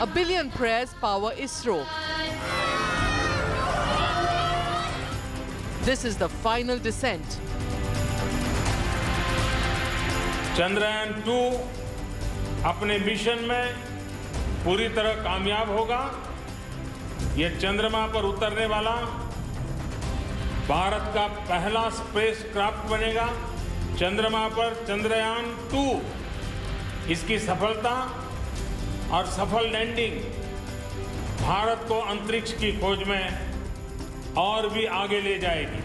A billion prayers power ISRO. This is the final descent. Chandrayaan-2 अपने mission में पूरी तरह कामयाब होगा। ये चंद्रमा पर उतरने वाला भारत का पहला स्पेस क्राफ्ट बनेगा। चंद्रमा पर चंद्रयान-2 इसकी सफलता और सफल लैंडिंग भारत को अंतरिक्ष की खोज में और भी आगे ले जाएगी।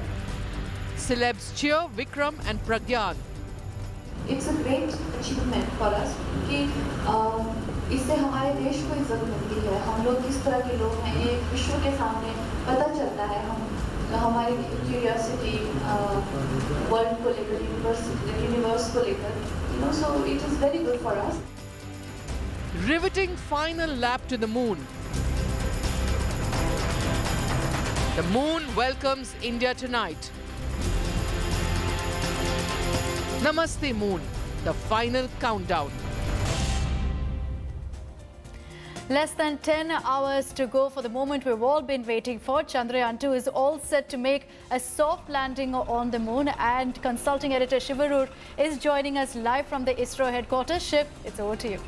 Celebs cheer Vikram and Pragyan. It's a great achievement for us कि इससे हमारे देश को इज्जत मिलती है। हम लोग किस तरह के लोग हैं ये विश्व के सामने पता चलता है। हम हमारी क्यूरियोसिटी वर्ल्ड को लेकर, यूनिवर्स को लेकर, so it is very good for us. Riveting final lap to the moon. The moon welcomes India tonight. Namaste Moon, the final countdown. Less than 10 hours to go for the moment we've all been waiting for. Chandrayaan-2 is all set to make a soft landing on the moon, and consulting editor Shivarur is joining us live from the ISRO headquarters. Shiv, it's over to you.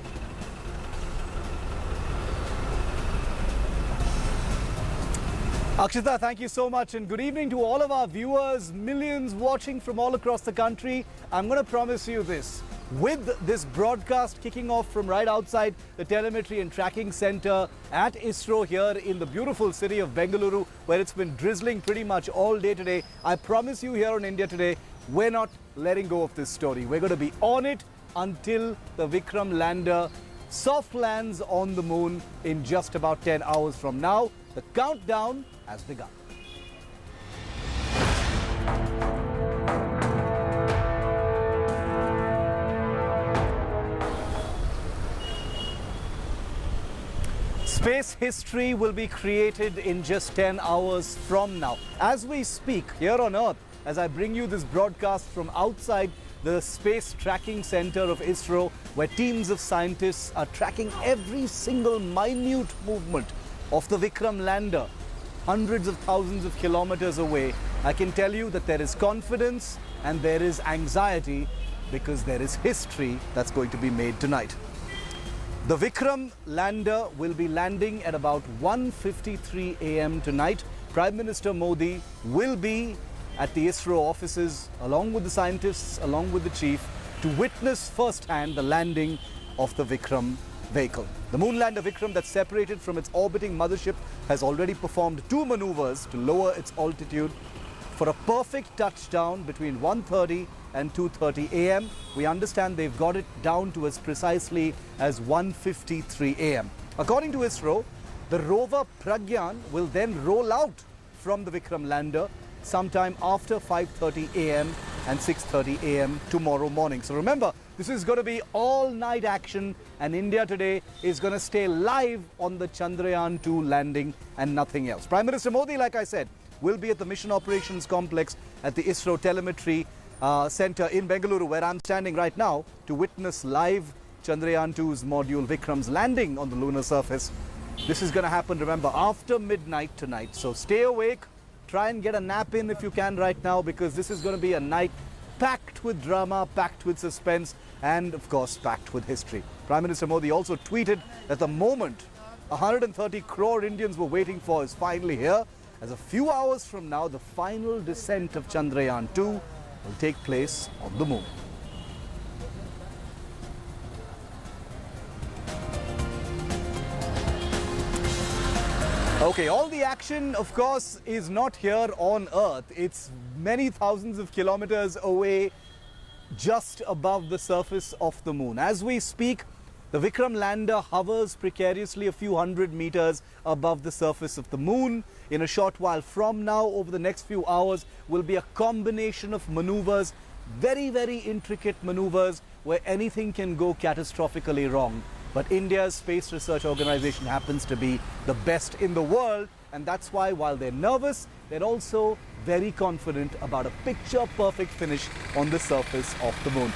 Akshita, thank you so much, and good evening to all of our viewers, millions watching from all across the country. I'm going to promise you this. With this broadcast kicking off from right outside the Telemetry and Tracking Center at ISRO here in the beautiful city of Bengaluru, where it's been drizzling pretty much all day today, I promise you here on India Today, we're not letting go of this story. We're going to be on it until the Vikram lander soft lands on the moon in just about 10 hours from now. The countdown has begun. Space history will be created in just 10 hours from now. As we speak here on Earth, as I bring you this broadcast from outside the Space Tracking Center of ISRO, where teams of scientists are tracking every single minute movement of the Vikram lander, hundreds of thousands of kilometers away, I can tell you that there is confidence and there is anxiety because there is history that's going to be made tonight. The Vikram lander will be landing at about 1:53 a.m. tonight. Prime Minister Modi will be at the ISRO offices along with the scientists, along with the chief, to witness firsthand the landing of the Vikram vehicle. The moon lander Vikram, that's separated from its orbiting mothership, has already performed 2 maneuvers to lower its altitude for a perfect touchdown between 1:30 and 2:30 a.m. We understand they've got it down to as precisely as 1:53 a.m. According to ISRO, the rover Pragyan will then roll out from the Vikram lander sometime after 5:30 a.m. and 6:30 a.m. tomorrow morning. So remember, this is going to be all-night action, and India Today is going to stay live on the Chandrayaan-2 landing and nothing else. Prime Minister Modi, like I said, will be at the Mission Operations Complex at the ISRO Telemetry Center in Bengaluru, where I'm standing right now, to witness live Chandrayaan-2's module Vikram's landing on the lunar surface. This is going to happen, remember, after midnight tonight. So stay awake. Try and get a nap in if you can right now, because this is going to be a night packed with drama, packed with suspense, and of course packed with history. Prime Minister Modi also tweeted that the moment 130 crore Indians were waiting for is finally here, as a few hours from now the final descent of Chandrayaan-2 will take place on the moon. Okay, all the action, of course, is not here on Earth. It's many thousands of kilometers away, just above the surface of the moon. As we speak, the Vikram lander hovers precariously a few hundred meters above the surface of the moon. In a short while from now, over the next few hours, will be a combination of maneuvers, very, very intricate maneuvers, where anything can go catastrophically wrong. But India's Space Research Organization happens to be the best in the world, and that's why, while they're nervous, they're also very confident about a picture-perfect finish on the surface of the moon.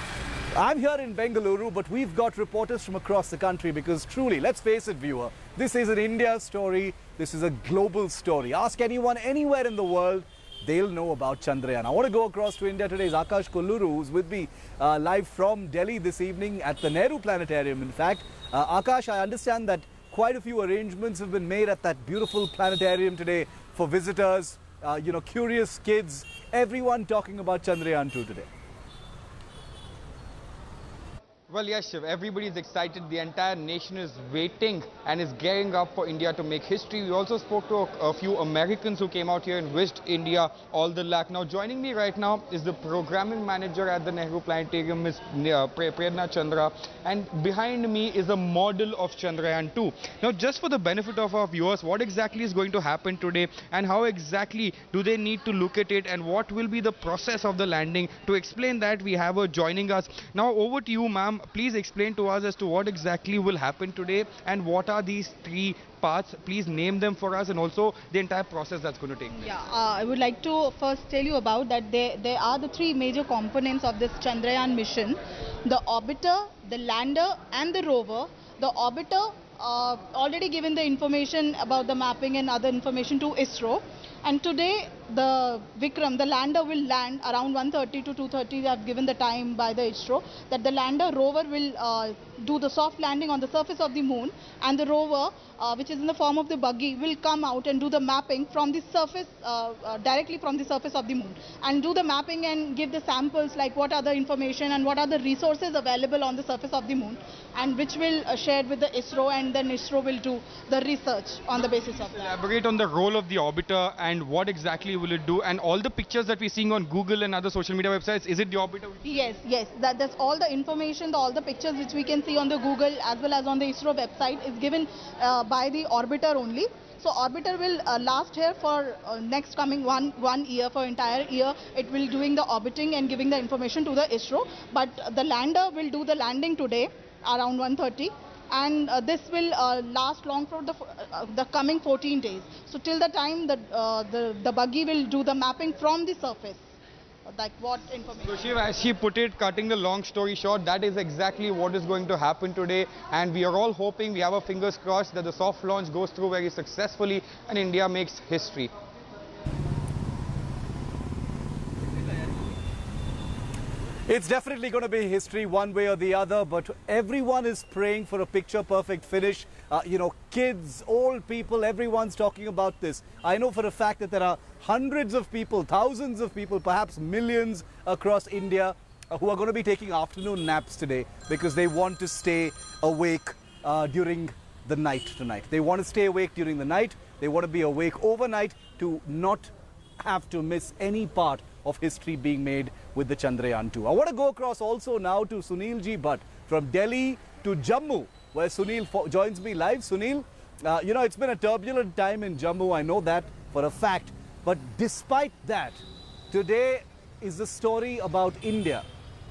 I'm here in Bengaluru, but we've got reporters from across the country because truly, let's face it, viewer, this is an India story, this is a global story. Ask anyone anywhere in the world, they'll know about Chandrayaan. I want to go across to India today. Is Akash Kolluru, who's with me live from Delhi this evening at the Nehru Planetarium, in fact. Akash, I understand that quite a few arrangements have been made at that beautiful planetarium today for visitors, curious kids, everyone talking about Chandrayaan-2 today. Well, yes, Shiv, everybody is excited. The entire nation is waiting and is gearing up for India to make history. We also spoke to a few Americans who came out here and wished India all the luck. Now, joining me right now is the programming manager at the Nehru Planetarium, Ms. Prerna Chandra, and behind me is a model of Chandrayaan-2. Now, just for the benefit of our viewers, what exactly is going to happen today and how exactly do they need to look at it and what will be the process of the landing? To explain that, we have her joining us. Now, over to you, ma'am. Please explain to us as to what exactly will happen today and what are these three parts. Please name them for us and also the entire process that's going to take place. Yeah, I would like to first tell you about that there are the three major components of this Chandrayaan mission: the orbiter, the lander and the rover. The orbiter already given the information about the mapping and other information to ISRO, and today the Vikram, the lander, will land around 1:30 to 2:30. They have given the time by the ISRO that the lander rover will do the soft landing on the surface of the moon, and the rover, which is in the form of the buggy, will come out and do the mapping from the surface, directly from the surface of the moon, and do the mapping and give the samples like what are the information and what are the resources available on the surface of the moon, and which will shared with the ISRO, and then ISRO will do the research on the basis of that. Elaborate on the role of the orbiter and what exactly will it do, and all the pictures that we're seeing on Google and other social media websites, is it the orbiter? Yes, that's all the information, all the pictures which we can see on the Google as well as on the ISRO website is given by the orbiter only. So orbiter will last here for next coming one year, for entire year. It will doing the orbiting and giving the information to the ISRO. But the lander will do the landing today around 1:30. And this will last long for the coming 14 days. So till the time the buggy will do the mapping from the surface, like what information. So Shiv, as she put it, cutting the long story short, that is exactly what is going to happen today, and we are all hoping, we have our fingers crossed, that the soft launch goes through very successfully and India makes history. It's definitely going to be history one way or the other, but everyone is praying for a picture-perfect finish. Kids, old people, everyone's talking about this. I know for a fact that there are hundreds of people, thousands of people, perhaps millions across India who are going to be taking afternoon naps today because they want to stay awake during the night tonight. They want to stay awake during the night. They want to be awake overnight to not have to miss any part of history being made with the Chandrayaan-2. I want to go across also now to Sunil Ji Bhatt from Delhi to Jammu, where Sunil joins me live. Sunil, it's been a turbulent time in Jammu, I know that for a fact, but despite that, today is the story about India.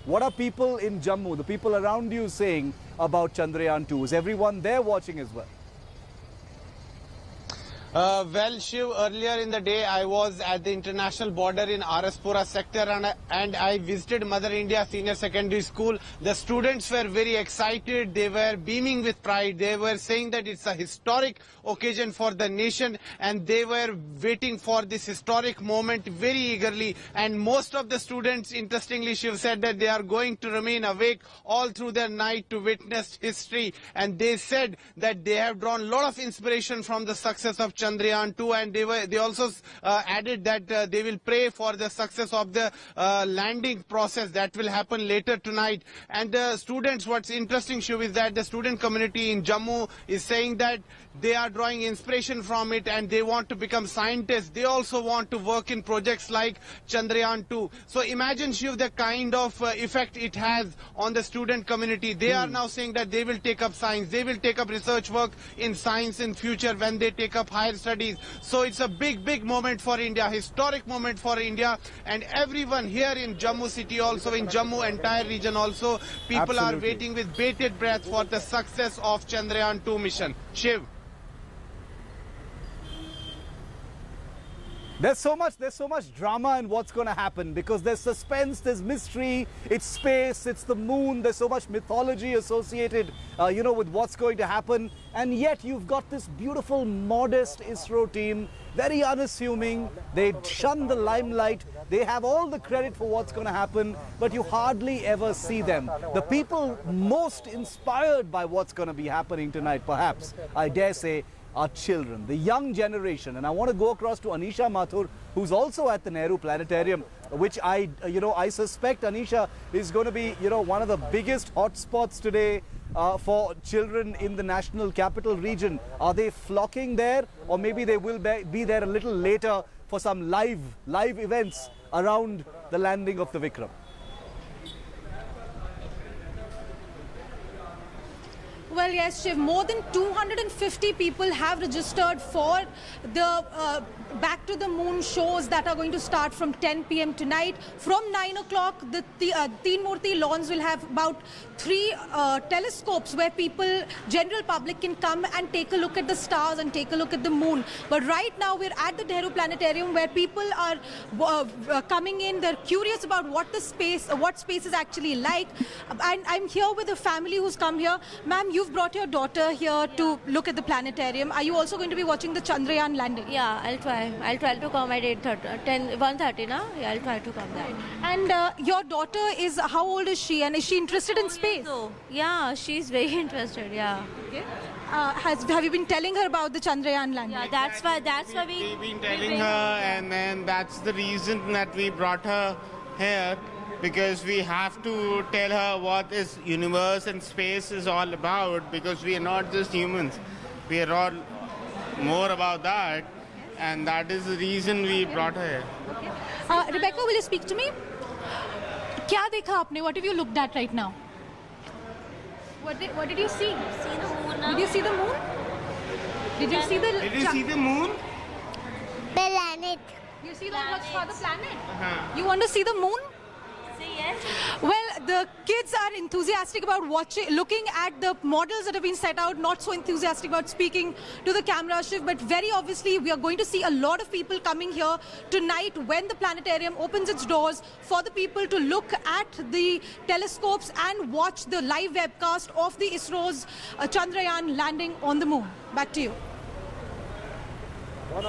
What are people in Jammu, the people around you, saying about Chandrayaan-2? Is everyone there watching as well? Well, Shiv, earlier in the day I was at the international border in Araspura sector and I visited Mother India Senior Secondary School. The students were very excited. They were beaming with pride. They were saying that it's a historic occasion for the nation and they were waiting for this historic moment very eagerly. And most of the students, interestingly, Shiv, said that they are going to remain awake all through their night to witness history. And they said that they have drawn a lot of inspiration from the success of Chandrayaan-2, and they also added that they will pray for the success of the landing process that will happen later tonight. And the students, what's interesting, Shiv, is that the student community in Jammu is saying that they are drawing inspiration from it and they want to become scientists. They also want to work in projects like Chandrayaan-2. So imagine, Shiv, the kind of effect it has on the student community. They are now saying that they will take up science, they will take up research work in science in future when they take up higher studies. So it's a big moment for India, historic moment for India, and everyone here in Jammu city, also in Jammu entire region also, people are waiting with bated breath for the success of Chandrayaan-2 mission. Shiv. There's so much drama in what's going to happen because there's suspense, there's mystery, it's space, it's the moon, there's so much mythology associated, with what's going to happen. And yet you've got this beautiful, modest ISRO team, very unassuming. They shun the limelight. They have all the credit for what's going to happen, but you hardly ever see them. The people most inspired by what's going to be happening tonight, perhaps, I dare say, are children, the young generation. And I want to go across to Anisha Mathur, who's also at the Nehru Planetarium, which I suspect, Anisha, is going to be, one of the biggest hotspots today for children in the national capital region. Are they flocking there, or maybe they will be there a little later for some live events around the landing of the Vikram? Well, yes, Shiv, more than 250 people have registered for the Back to the Moon shows that are going to start from 10 p.m. tonight. From 9 o'clock, the Teen Murti lawns will have about 3 telescopes where people, general public, can come and take a look at the stars and take a look at the moon. But right now, we're at the Nehru Planetarium where people are coming in. They're curious about what space is actually like. And I'm here with a family who's come here. Ma'am, you've brought your daughter here to look at the planetarium. Are you also going to be watching the Chandrayaan landing? Yeah, I'll try. I'll try to come at 1:30 now. Yeah, I'll try to come there. And your daughter is, how old is she? And is she interested in space? Yeah, she's very interested. Yeah. Okay. Have you been telling her about the Chandrayaan landing? Yeah, that's why we've been telling her, and then that's the reason that we brought her here, because we have to tell her what is universe and space is all about, because we are not just humans. We are all more about that, and that is the reason we brought her here. Okay. Rebecca, will you speak to me? क्या देखा आपने? What have you looked at right now? What did you see? See the moon. Did you see the moon? Did you see the? Did you see the moon? Planet. You see what's for the planet? You want to see the moon? Yes. Well, the kids are enthusiastic about looking at the models that have been set out, not so enthusiastic about speaking to the camera, Shiv, but very obviously we are going to see a lot of people coming here tonight when the planetarium opens its doors for the people to look at the telescopes and watch the live webcast of the ISRO's Chandrayaan landing on the moon. Back to you. I'm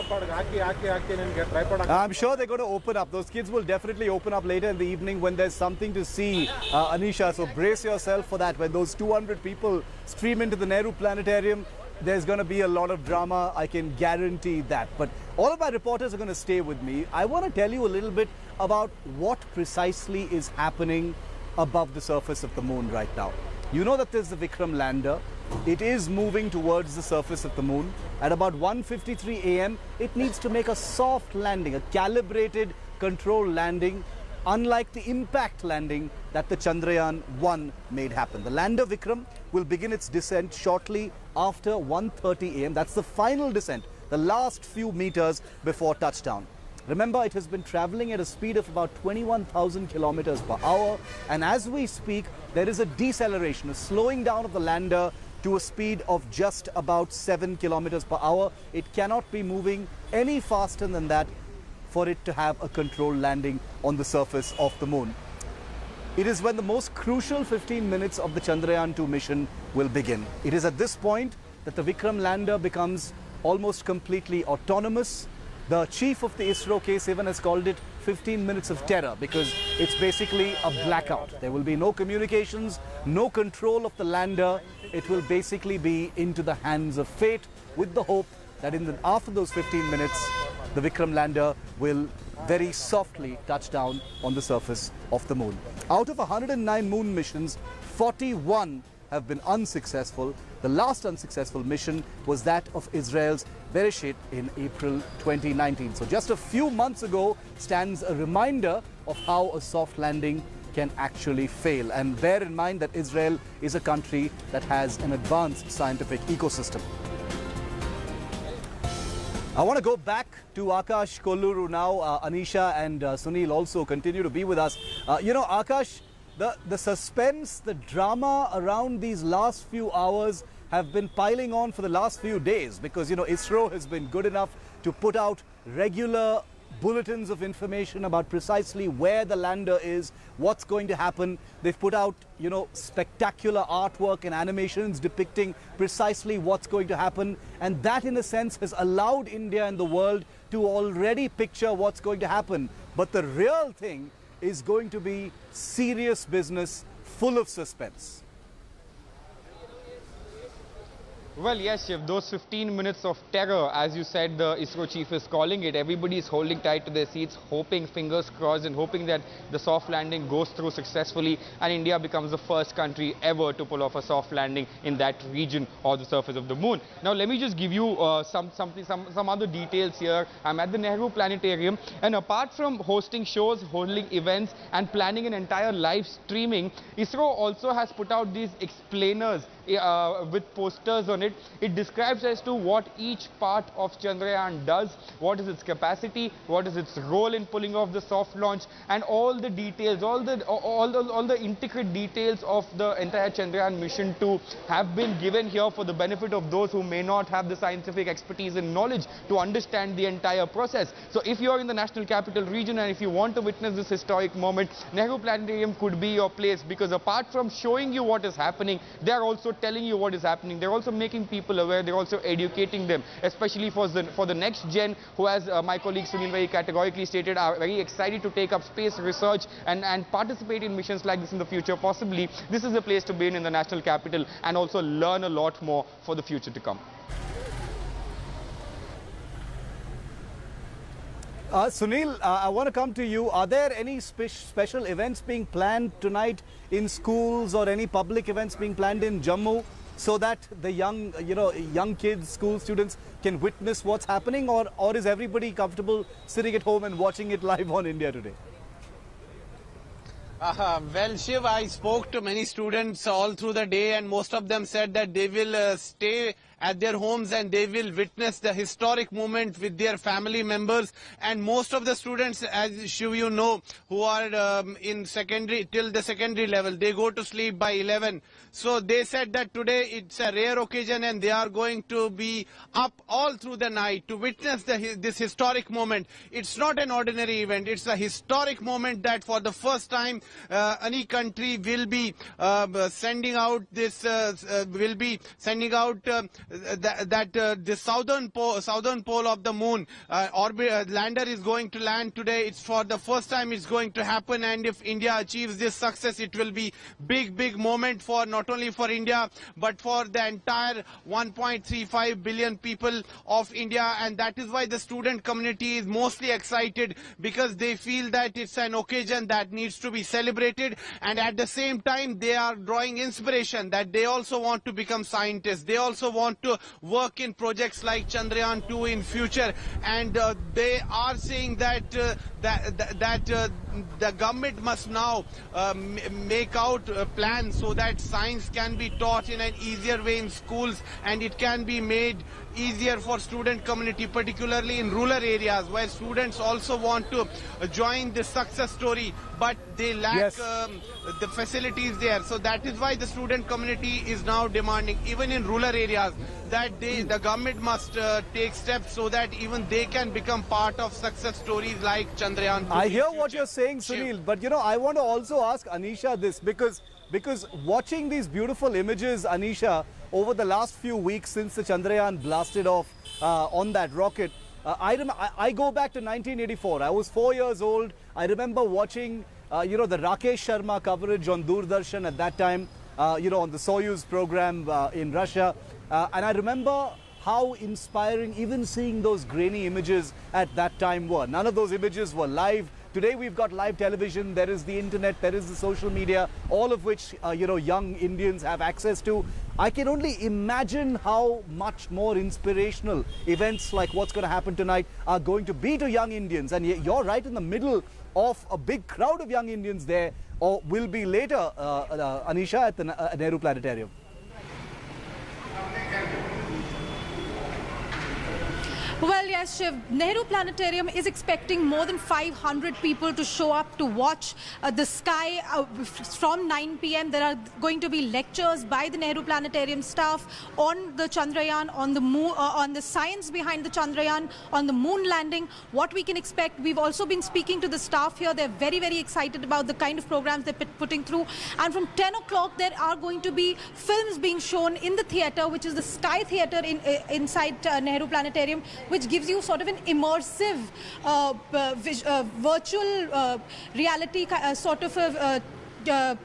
sure they're going to open up. Those kids will definitely open up later in the evening when there's something to see, Anisha. So brace yourself for that. When those 200 people stream into the Nehru Planetarium, there's going to be a lot of drama. I can guarantee that. But all of my reporters are going to stay with me. I want to tell you a little bit about what precisely is happening above the surface of the moon right now. You know that there's the Vikram lander. It is moving towards the surface of the moon. At about 1:53 a.m., it needs to make a soft landing, a calibrated, controlled landing, unlike the impact landing that the Chandrayaan-2 made happen. The lander Vikram will begin its descent shortly after 1:30 a.m. That's the final descent, the last few meters before touchdown. Remember, it has been traveling at a speed of about 21,000 kilometers per hour. And as we speak, there is a deceleration, a slowing down of the lander to a speed of just about 7 kilometers per hour. It cannot be moving any faster than that for it to have a controlled landing on the surface of the moon. It is when the most crucial 15 minutes of the Chandrayaan-2 mission will begin. It is at this point that the Vikram lander becomes almost completely autonomous. The chief of the ISRO, K. Sivan, has called it 15 minutes of terror because it's basically a blackout. There will be no communications, no control of the lander. It will basically be into the hands of fate, with the hope that after those 15 minutes, the Vikram lander will very softly touch down on the surface of the moon. Out of 109 moon missions, 41 have been unsuccessful. The last unsuccessful mission was that of Israel's Bereshit in April 2019. So just a few months ago stands a reminder of how a soft landing can actually fail. And bear in mind that Israel is a country that has an advanced scientific ecosystem. I want to go back to Akash Kolluru now. Anisha and Sunil also continue to be with us. Akash, the suspense, the drama around these last few hours have been piling on for the last few days because, ISRO has been good enough to put out regular bulletins of information about precisely where the lander is, what's going to happen. They've put out, you know, spectacular artwork and animations depicting precisely what's going to happen. And that, in a sense, has allowed India and the world to already picture what's going to happen. But the real thing is going to be serious business, full of suspense. Well, yes, Shiv, those 15 minutes of terror, as you said, the ISRO chief is calling it. Everybody is holding tight to their seats, hoping, fingers crossed, and hoping that the soft landing goes through successfully and India becomes the first country ever to pull off a soft landing in that region or the surface of the moon. Now, let me just give you some other details here. I'm at the Nehru Planetarium, and apart from hosting shows, holding events, and planning an entire live streaming, ISRO also has put out these explainers with posters on it. It describes as to what each part of Chandrayaan does, what is its capacity, what is its role in pulling off the soft launch, and all the details, all the intricate details of the entire Chandrayaan mission 2 have been given here for the benefit of those who may not have the scientific expertise and knowledge to understand the entire process. So if you are in the National Capital Region and if you want to witness this historic moment, Nehru Planetarium could be your place, because apart from showing you what is happening, they are also telling you what is happening. They're also making people aware. They're also educating them, especially for the next gen, who, as my colleague Sunil very categorically stated, are very excited to take up space research and participate in missions like this in the future. Possibly this is a place to be in the national capital and also learn a lot more for the future to come. Sunil, I want to come to you. Are there any special events being planned tonight in schools, or any public events being planned in Jammu, so that the young kids, school students, can witness what's happening, or is everybody comfortable sitting at home and watching it live on India Today? Well, Shiv, I spoke to many students all through the day, and most of them said that they will stay at their homes and they will witness the historic moment with their family members. And most of the students, as Shiv, you know, who are in secondary, till the secondary level, they go to sleep by 11. So they said that today it's a rare occasion and they are going to be up all through the night to witness this historic moment. It's not an ordinary event. It's a historic moment that for the first time any country will be sending out this, the southern pole of the moon. Lander is going to land today. It's for the first time it's going to happen, and if India achieves this success, it will be big moment for not only for India but for the entire 1.35 billion people of India. And that is why the student community is mostly excited, because they feel that it's an occasion that needs to be celebrated, and at the same time they are drawing inspiration that they also want to become scientists. They also want to work in projects like Chandrayaan-2 in future, and they are saying that the government must now make out plans so that science can be taught in an easier way in schools, and it can be made easier for student community, particularly in rural areas where students also want to join this success story, but they lack the facilities there. So that is why the student community is now demanding, even in rural areas, that the government must take steps so that even they can become part of success stories like Chandrayaan-2. I hear what you're saying, Sunil, but you know, I want to also ask Anisha this, because watching these beautiful images, Anisha, over the last few weeks since the Chandrayaan blasted off on that rocket, I go back to 1984. I was 4 years old. I remember watching, the Rakesh Sharma coverage on Doordarshan at that time, on the Soyuz program in Russia. And I remember how inspiring even seeing those grainy images at that time were. None of those images were live. Today we've got live television, there is the internet, there is the social media, all of which, young Indians have access to. I can only imagine how much more inspirational events like what's going to happen tonight are going to be to young Indians. And you're right in the middle of a big crowd of young Indians there, or will be later, Anisha, at the Nehru Planetarium. Well, yes, Shiv. Nehru Planetarium is expecting more than 500 people to show up to watch the sky from 9 p.m. There are going to be lectures by the Nehru Planetarium staff on the Chandrayaan, on the moon, on the science behind the Chandrayaan, on the moon landing. What we can expect. We've also been speaking to the staff here. They're very, very excited about the kind of programs they're putting through. And from 10 o'clock, there are going to be films being shown in the theatre, which is the Sky Theatre inside Nehru Planetarium, which gives you sort of an immersive virtual reality sort of a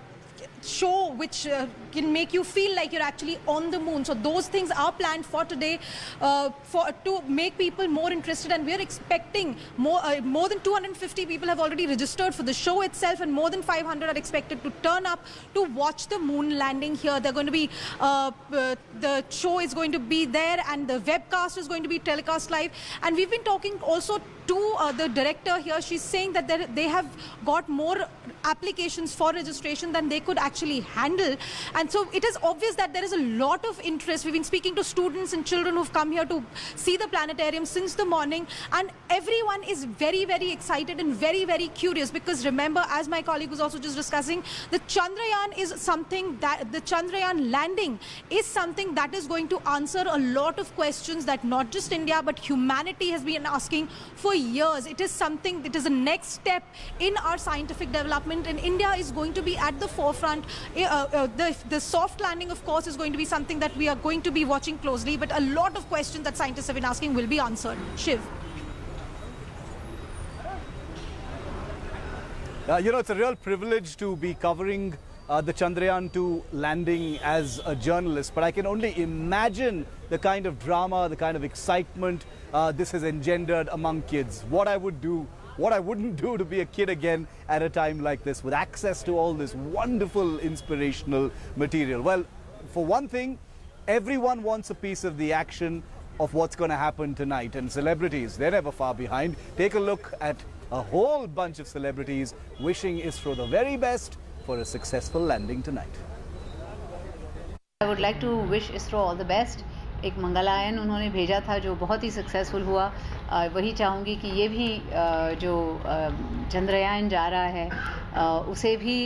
show which can make you feel like you're actually on the moon. So those things are planned for today to make people more interested, and we're expecting more than 250 people have already registered for the show itself, and more than 500 are expected to turn up to watch the moon landing here. They're going to be the show is going to be there, and the webcast is going to be telecast live. And we've been talking also to the director here. She's saying that they have got more applications for registration than they could actually handle, and so it is obvious that there is a lot of interest. We've been speaking to students and children who've come here to see the planetarium since the morning, and everyone is very, very excited and very, very curious, because remember, as my colleague was also just discussing, the Chandrayaan is something that the Chandrayaan landing is something that is going to answer a lot of questions that not just India but humanity has been asking for years. It is something, it is a next step in our scientific development, and India is going to be at the forefront. The soft landing, of course, is going to be something that we are going to be watching closely, but a lot of questions that scientists have been asking will be answered. Shiv. You know, it's a real privilege to be covering the Chandrayaan-2 landing as a journalist, but I can only imagine the kind of drama, the kind of excitement this has engendered among kids. What I would do, what I wouldn't do to be a kid again at a time like this, with access to all this wonderful inspirational material. Well, for one thing, everyone wants a piece of the action of what's going to happen tonight, and celebrities, they're never far behind. Take a look at a whole bunch of celebrities wishing ISRO the very best for a successful landing tonight. I would like to wish ISRO all the best. एक मंगलायन उन्होंने भेजा था जो बहुत ही successful हुआ. वही चाहूँगी कि ये भी जो चंद्रयान जा रहा है उसे भी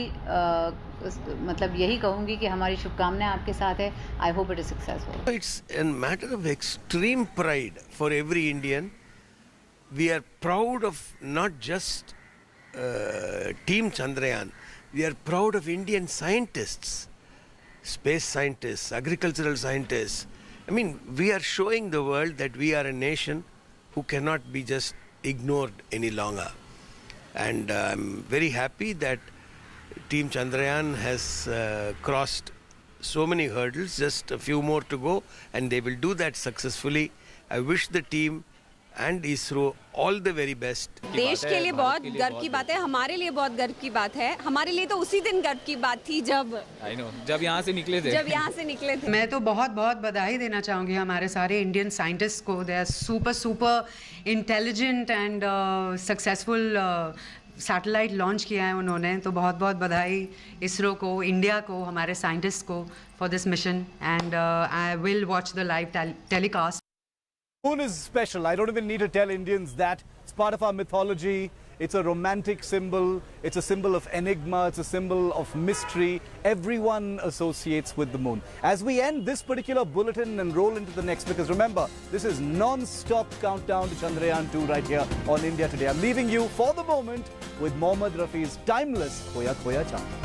मतलब यही कहूँगी कि हमारी शुभकामनाएं आपके साथ है. I hope it is successful. It's a matter of extreme pride for every Indian. We are proud of not just Team Chandrayaan. We are proud of Indian scientists, space scientists, agricultural scientists. I mean, we are showing the world that we are a nation who cannot be just ignored any longer. And I'm very happy that Team Chandrayaan has crossed so many hurdles, just a few more to go, and they will do that successfully. I wish the team and ISRO all the very best. देश के लिए बहुत गर्व की बात है, हमारे लिए बहुत गर्व की बात है. हमारे लिए तो उसी दिन गर्व की बात थी जब यहाँ से निकले थे. मैं तो बहुत बधाई देना चाहूँगी हमारे सारे इंडियन साइंटिस्ट को. They are super intelligent and successful satellite launch किया है उन्होंने. तो बहुत बधाई इसरो को, इंडिया को, हमारे साइंटिस्ट को for this mission. And I will watch the live telecast. Moon is special. I don't even need to tell Indians that. It's part of our mythology. It's a romantic symbol. It's a symbol of enigma. It's a symbol of mystery. Everyone associates with the moon. As we end this particular bulletin and roll into the next, because remember, this is non-stop countdown to Chandrayaan-2 right here on India Today. I'm leaving you for the moment with Mohammad Rafi's timeless Khoya Khoya Chand.